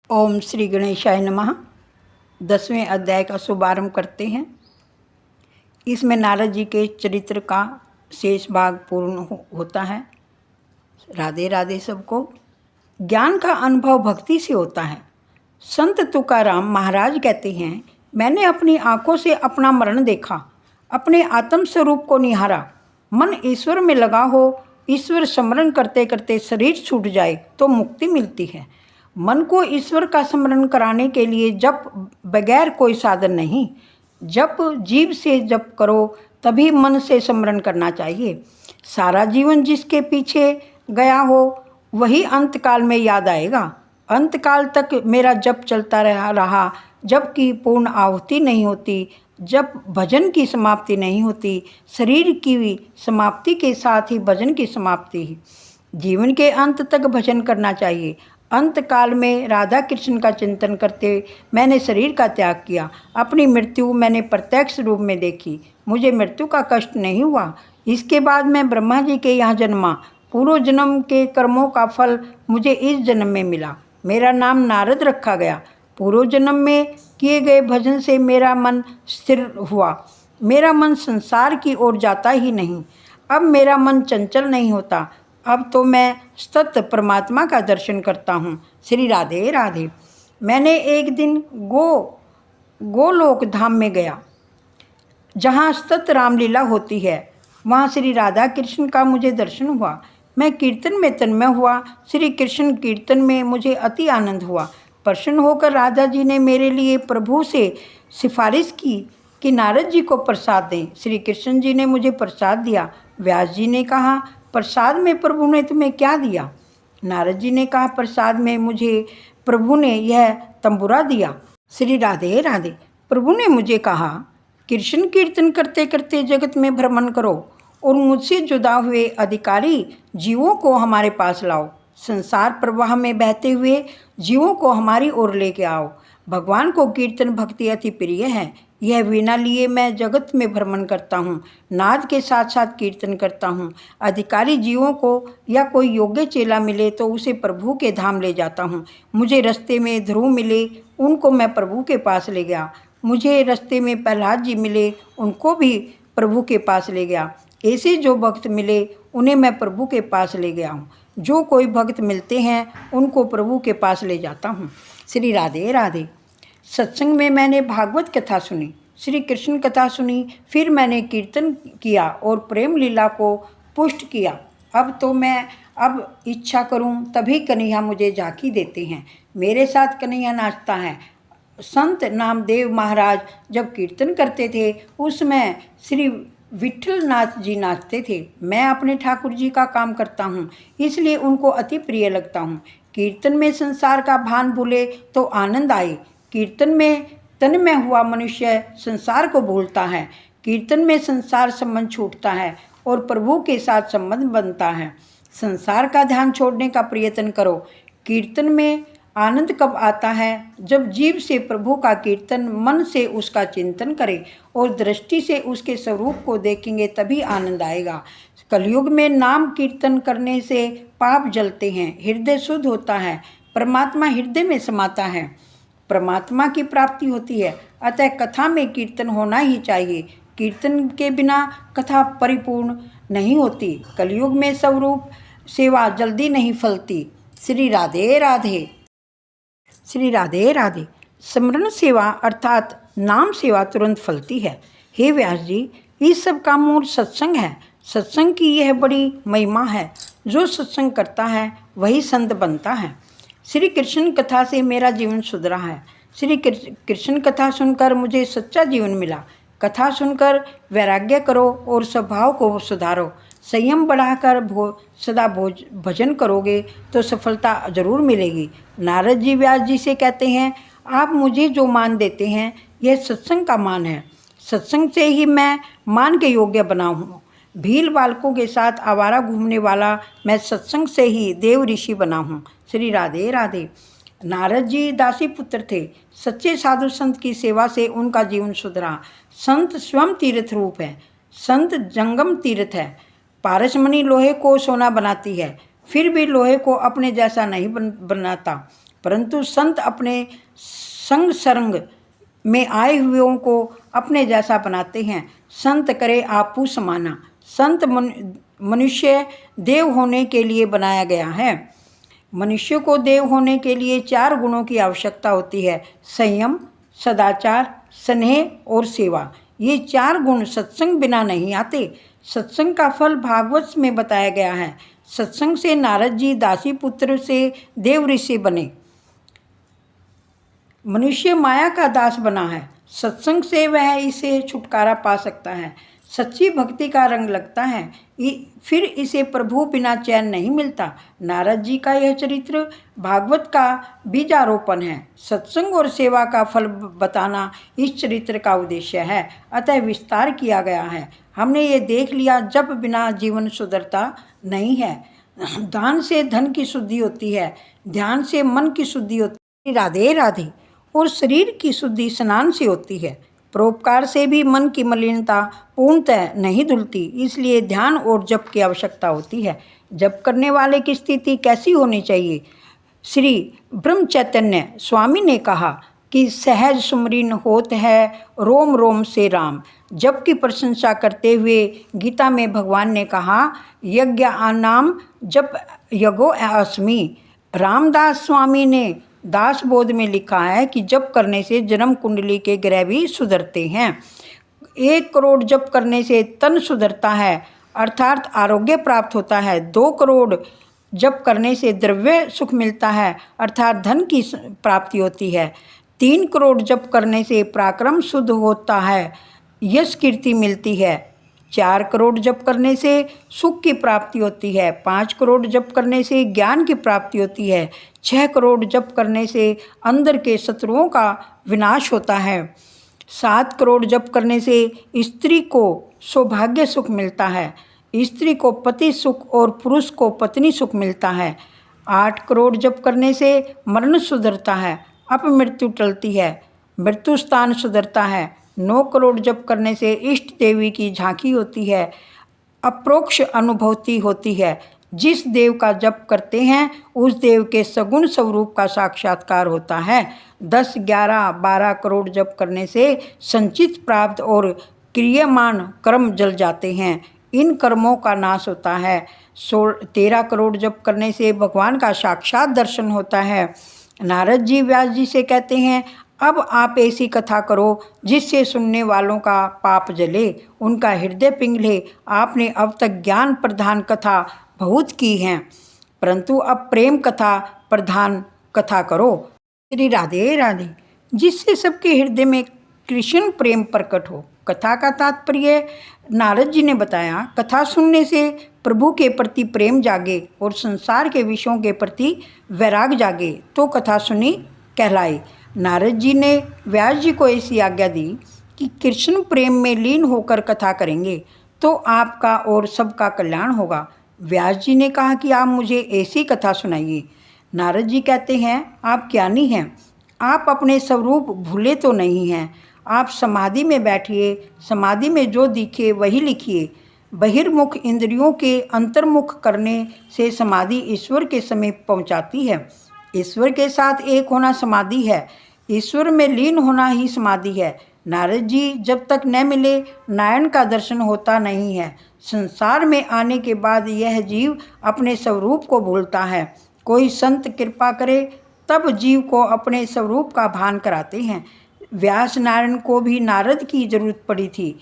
ओम श्री गणेशाय नमः। 10वें अध्याय का शुभारंभ करते हैं। इसमें नारद जी के चरित्र का शेष भाग पूर्ण होता है। राधे राधे सबको। ज्ञान का अनुभव भक्ति से होता है। संत तुकाराम महाराज कहते हैं, मैंने अपनी आंखों से अपना मरण देखा, अपने आत्म स्वरूप को निहारा। मन ईश्वर में लगा हो, ईश्वर स्मरण करते करते शरीर छूट जाए तो मुक्ति मिलती है। मन को ईश्वर का स्मरण कराने के लिए जप बगैर कोई साधन नहीं। जप जीव से जप करो, तभी मन से स्मरण करना चाहिए। सारा जीवन जिसके पीछे गया हो वही अंतकाल में याद आएगा। अंतकाल तक मेरा जप चलता रहा जबकि पूर्ण आहुति नहीं होती, जब भजन की समाप्ति नहीं होती। शरीर की समाप्ति के साथ ही भजन की समाप्ति ही। जीवन के अंत तक भजन करना चाहिए। अंत काल में राधा कृष्ण का चिंतन करते मैंने शरीर का त्याग किया। अपनी मृत्यु मैंने प्रत्यक्ष रूप में देखी। मुझे मृत्यु का कष्ट नहीं हुआ। इसके बाद मैं ब्रह्मा जी के यहाँ जन्मा। पूर्व जन्म के कर्मों का फल मुझे इस जन्म में मिला। मेरा नाम नारद रखा गया। पूर्व जन्म में किए गए भजन से मेरा मन स्थिर हुआ। मेरा मन संसार की ओर जाता ही नहीं। अब मेरा मन चंचल नहीं होता। अब तो मैं सत्य परमात्मा का दर्शन करता हूँ। श्री राधे राधे। मैंने एक दिन गोलोक धाम में गया, जहाँ सत्य रामलीला होती है। वहाँ श्री राधा कृष्ण का मुझे दर्शन हुआ। मैं कीर्तन में तन्मय हुआ। श्री कृष्ण कीर्तन में मुझे अति आनंद हुआ। प्रसन्न होकर राधा जी ने मेरे लिए प्रभु से सिफारिश की कि नारद जी को प्रसाद दें। श्री कृष्ण जी ने मुझे प्रसाद दिया। व्यास जी ने कहा, प्रसाद में प्रभु ने तुम्हें क्या दिया? नारद जी ने कहा, प्रसाद में मुझे प्रभु ने यह तंबुरा दिया। श्री राधे राधे। प्रभु ने मुझे कहा, कृष्ण कीर्तन करते करते जगत में भ्रमण करो और मुझसे जुदा हुए अधिकारी जीवों को हमारे पास लाओ। संसार प्रवाह में बहते हुए जीवों को हमारी ओर लेके आओ। भगवान को कीर्तन भक्ति अति प्रिय है। यह बिना लिए मैं जगत में भ्रमण करता हूँ, नाद के साथ साथ कीर्तन करता हूँ। अधिकारी जीवों को या कोई योग्य चेला मिले तो उसे प्रभु के धाम ले जाता हूँ। मुझे रास्ते में ध्रुव मिले, उनको मैं प्रभु के पास ले गया। मुझे रास्ते में प्रहलाद जी मिले, उनको भी प्रभु के पास ले गया। ऐसे जो भक्त मिले उन्हें मैं प्रभु के पास ले गया हूँ। जो कोई भक्त मिलते हैं उनको प्रभु के पास ले जाता हूँ। श्री राधे राधे। सत्संग में मैंने भागवत कथा सुनी, श्री कृष्ण कथा सुनी, फिर मैंने कीर्तन किया और प्रेम लीला को पुष्ट किया। अब तो मैं इच्छा करूं तभी कन्हैया मुझे झांकी देते हैं। मेरे साथ कन्हैया नाचता है। संत नामदेव महाराज जब कीर्तन करते थे उसमें श्री विठल नाथ जी नाचते थे। मैं अपने ठाकुर जी का काम करता हूँ, इसलिए उनको अति प्रिय लगता हूँ। कीर्तन में संसार का भान भूले तो आनंद आए। कीर्तन में तन में हुआ मनुष्य संसार को भूलता है। कीर्तन में संसार संबंध छूटता है और प्रभु के साथ संबंध बनता है। संसार का ध्यान छोड़ने का प्रयत्न करो। कीर्तन में आनंद कब आता है? जब जीव से प्रभु का कीर्तन, मन से उसका चिंतन करें और दृष्टि से उसके स्वरूप को देखेंगे, तभी आनंद आएगा। कलयुग में नाम कीर्तन करने से पाप जलते हैं, हृदय शुद्ध होता है, परमात्मा हृदय में समाता है, परमात्मा की प्राप्ति होती है। अतः कथा में कीर्तन होना ही चाहिए। कीर्तन के बिना कथा परिपूर्ण नहीं होती। कलयुग में स्वरूप सेवा जल्दी नहीं फलती। श्री राधे राधे। श्री राधे राधे। स्मरण सेवा अर्थात नाम सेवा तुरंत फलती है। हे व्यास जी, इस सब का मूल सत्संग है। सत्संग की यह बड़ी महिमा है। जो सत्संग करता है वही संत बनता है। श्री कृष्ण कथा से मेरा जीवन सुधरा है। श्री कृष्ण कथा सुनकर मुझे सच्चा जीवन मिला। कथा सुनकर वैराग्य करो और स्वभाव को सुधारो। संयम बढ़ाकर सदा भजन करोगे तो सफलता जरूर मिलेगी। नारद जी व्यास जी से कहते हैं, आप मुझे जो मान देते हैं यह सत्संग का मान है। सत्संग से ही मैं मान के योग्य बना हूँ। भील बालकों के साथ आवारा घूमने वाला मैं सत्संग से ही देव ऋषि बना हूँ। श्री राधे राधे। नारद जी दासी पुत्र थे। सच्चे साधु संत की सेवा से उनका जीवन सुधरा। संत स्वयं तीर्थ रूप है। संत जंगम तीर्थ है। पारसमणि लोहे को सोना बनाती है, फिर भी लोहे को अपने जैसा नहीं बनाता। परंतु संत अपने संग सरंग में आए हुओं को अपने जैसा बनाते हैं। संत करे आपू समाना। संत मनुष्य देव होने के लिए बनाया गया है। मनुष्य को देव होने के लिए 4 गुणों की आवश्यकता होती है: संयम, सदाचार, स्नेह और सेवा। ये 4 गुण सत्संग बिना नहीं आते। सत्संग का फल भागवत में बताया गया है। सत्संग से नारद जी दासी पुत्र से देव ऋषि बने। मनुष्य माया का दास बना है। सत्संग से वह इसे छुटकारा पा सकता है। सच्ची भक्ति का रंग लगता है, फिर इसे प्रभु बिना चैन नहीं मिलता। नारद जी का यह चरित्र भागवत का बीजारोपण है। सत्संग और सेवा का फल बताना इस चरित्र का उद्देश्य है, अतः विस्तार किया गया है। हमने ये देख लिया, जब बिना जीवन सुधरता नहीं है। दान से धन की शुद्धि होती है, ध्यान से मन की शुद्धि होती है, राधे राधे। और शरीर की शुद्धि स्नान से होती है। परोपकार से भी मन की मलिनता पूर्णतः नहीं धुलती, इसलिए ध्यान और जप की आवश्यकता होती है। जप करने वाले की स्थिति कैसी होनी चाहिए? श्री ब्रह्म चैतन्य स्वामी ने कहा कि सहज सुमरिन होत है रोम रोम से राम। जप की प्रशंसा करते हुए गीता में भगवान ने कहा, यज्ञ आनाम जप यज्ञो अस्मि। रामदास स्वामी ने दास बोध में लिखा है कि जप करने से जन्म कुंडली के ग्रह भी सुधरते हैं। 1 करोड़ जप करने से तन सुधरता है, अर्थात आरोग्य प्राप्त होता है। 2 करोड़ जप करने से द्रव्य सुख मिलता है, अर्थात धन की प्राप्ति होती है। 3 करोड़ जप करने से पराक्रम शुद्ध होता है, यश कीर्ति मिलती है। 4 करोड़ जप करने से सुख की प्राप्ति होती है। 5 करोड़ जप करने से ज्ञान की प्राप्ति होती है। 6 करोड़ जप करने से अंदर के शत्रुओं का विनाश होता है। 7 करोड़ जप करने से स्त्री को सौभाग्य सुख मिलता है, स्त्री को पति सुख और पुरुष को पत्नी सुख मिलता है। 8 करोड़ जप करने से मरण सुधरता है, अपमृत्यु टलती है, मृत्यु स्थान सुधरता है। 9 करोड़ जप करने से इष्ट देवी की झांकी होती है, अप्रोक्ष अनुभूति होती है। जिस देव का जप करते हैं उस देव के सगुण स्वरूप का साक्षात्कार होता है। 10, 11, 12 करोड़ जप करने से संचित प्राप्त और क्रियमान कर्म जल जाते हैं, इन कर्मों का नाश होता है। 13 करोड़ जप करने से भगवान का साक्षात दर्शन होता है। नारद जी व्यास जी से कहते हैं, अब आप ऐसी कथा करो जिससे सुनने वालों का पाप जले, उनका हृदय पिघले। आपने अब तक ज्ञान प्रधान कथा बहुत की हैं, परंतु अब प्रेम कथा प्रधान कथा करो। श्री राधे राधे। जिससे सबके हृदय में कृष्ण प्रेम प्रकट हो। कथा का तात्पर्य नारद जी ने बताया, कथा सुनने से प्रभु के प्रति प्रेम जागे और संसार के विषयों के प्रति वैराग जागे तो कथा सुनी कहलाए। नारद जी ने व्यास जी को ऐसी आज्ञा दी कि कृष्ण प्रेम में लीन होकर कथा करेंगे तो आपका और सबका कल्याण होगा। व्यास जी ने कहा कि आप मुझे ऐसी कथा सुनाइए। नारद जी कहते हैं, आप ज्ञानी हैं, आप अपने स्वरूप भूले तो नहीं हैं। आप समाधि में बैठिए, समाधि में जो दिखे वही लिखिए। बहिर्मुख इंद्रियों के अंतर्मुख करने से समाधि ईश्वर के समीप पहुंचाती है। ईश्वर के साथ एक होना समाधि है, ईश्वर में लीन होना ही समाधि है। नारद जी, जब तक न मिले नारायण का दर्शन होता नहीं है। संसार में आने के बाद यह जीव अपने स्वरूप को भूलता है। कोई संत कृपा करे तब जीव को अपने स्वरूप का भान कराते हैं। व्यास नारायण को भी नारद की जरूरत पड़ी थी।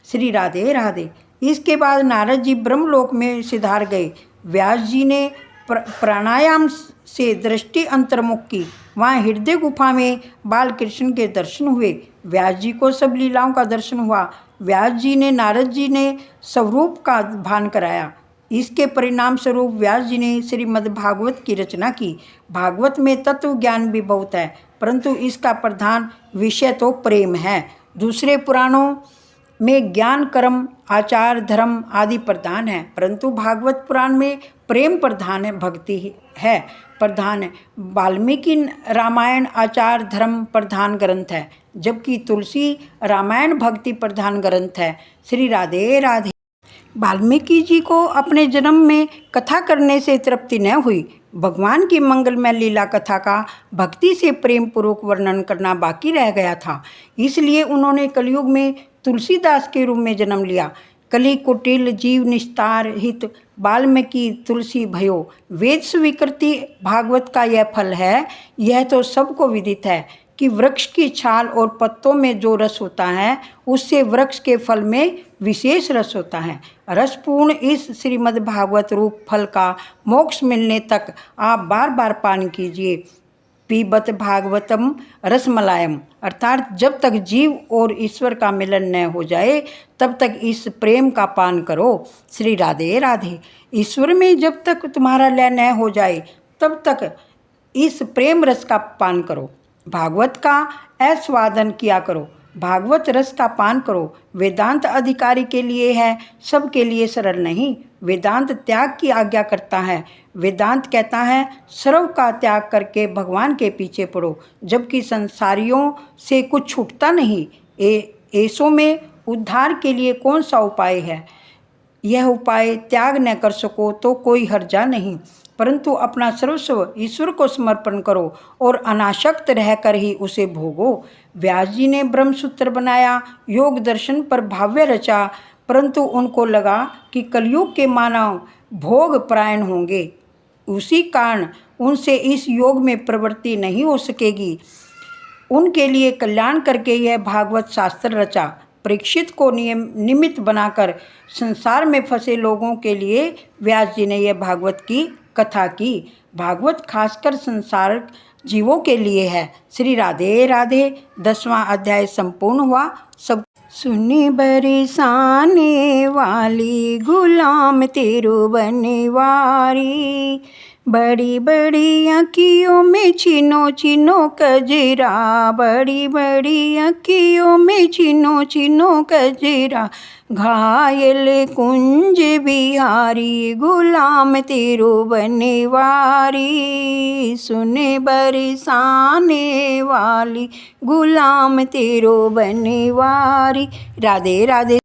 श्री राधे राधे। इसके बाद नारद जी ब्रह्मलोक में सिधार गए। व्यास जी ने प्राणायाम से दृष्टि अंतर्मुख की। वहाँ हृदय गुफा में बाल कृष्ण के दर्शन हुए। व्यास जी को सब लीलाओं का दर्शन हुआ। व्यास जी ने नारद जी ने स्वरूप का भान कराया। इसके परिणाम स्वरूप व्यास जी ने श्रीमद् भागवत की रचना की। भागवत में तत्व ज्ञान भी बहुत है, परंतु इसका प्रधान विषय तो प्रेम है। दूसरे पुराणों में ज्ञान, कर्म, आचार, धर्म आदि प्रधान है, परंतु भागवत पुराण में प्रेम प्रधान है, भक्ति है प्रधान है। वाल्मीकि रामायण आचार धर्म प्रधान ग्रंथ है, जबकि तुलसी रामायण भक्ति प्रधान ग्रंथ है। श्री राधे राधे। वाल्मीकि जी को अपने जन्म में कथा करने से तृप्ति न हुई। भगवान की मंगलमय लीला कथा का भक्ति से प्रेम पूर्वक वर्णन करना बाकी रह गया था। इसलिए उन्होंने कलयुग में तुलसीदास के रूप में जन्म लिया। कलि कुटिल जीव निस्तार हित वाल्मीकि तुलसी भयो। वेद स्वीकृति भागवत का यह फल है। यह तो सबको विदित है कि वृक्ष की छाल और पत्तों में जो रस होता है उससे वृक्ष के फल में विशेष रस होता है। रसपूर्ण इस श्रीमद् भागवत रूप फल का मोक्ष मिलने तक आप बार बार पान कीजिए। पीबत भागवतम रसमलायम, अर्थात जब तक जीव और ईश्वर का मिलन न हो जाए तब तक इस प्रेम का पान करो। श्री राधे राधे। ईश्वर में जब तक तुम्हारा लय न हो जाए तब तक इस प्रेम रस का पान करो। भागवत का आस्वादन किया करो। भागवत रस का पान करो। वेदांत अधिकारी के लिए है, सबके लिए सरल नहीं। वेदांत त्याग की आज्ञा करता है। वेदांत कहता है सर्व का त्याग करके भगवान के पीछे पड़ो, जबकि संसारियों से कुछ छूटता नहीं। ऐसों में उद्धार के लिए कौन सा उपाय है? यह उपाय त्याग न कर सको तो कोई हर्जा नहीं, परंतु अपना सर्वस्व ईश्वर को समर्पण करो और अनासक्त रहकर ही उसे भोगो। व्यास जी ने ब्रह्मसूत्र बनाया, योग दर्शन पर भाव्य रचा, परंतु उनको लगा कि कलयुग के मानव भोग परायण होंगे, उसी कारण उनसे इस योग में प्रवृत्ति नहीं हो सकेगी। उनके लिए कल्याण करके यह भागवत शास्त्र रचा। परीक्षित को निमित्त बनाकर संसार में फंसे लोगों के लिए व्यास जी ने यह भागवत की कथा की। भागवत खासकर संसार जीवों के लिए है। श्री राधे राधे। 10वां अध्याय संपूर्ण हुआ। सब सुनी बरसाने वाली गुलाम तेरू बनवारी, बड़ी बड़ी अखियों में छिनो छिनो कजरा, बड़ी बड़ी अखियों में छिनो छिनो कजरा, घायल कुंज बिहारी गुलाम तेरो बनवारी, सुने बरसाने वाली गुलाम तेरो बनवारी। राधे राधे।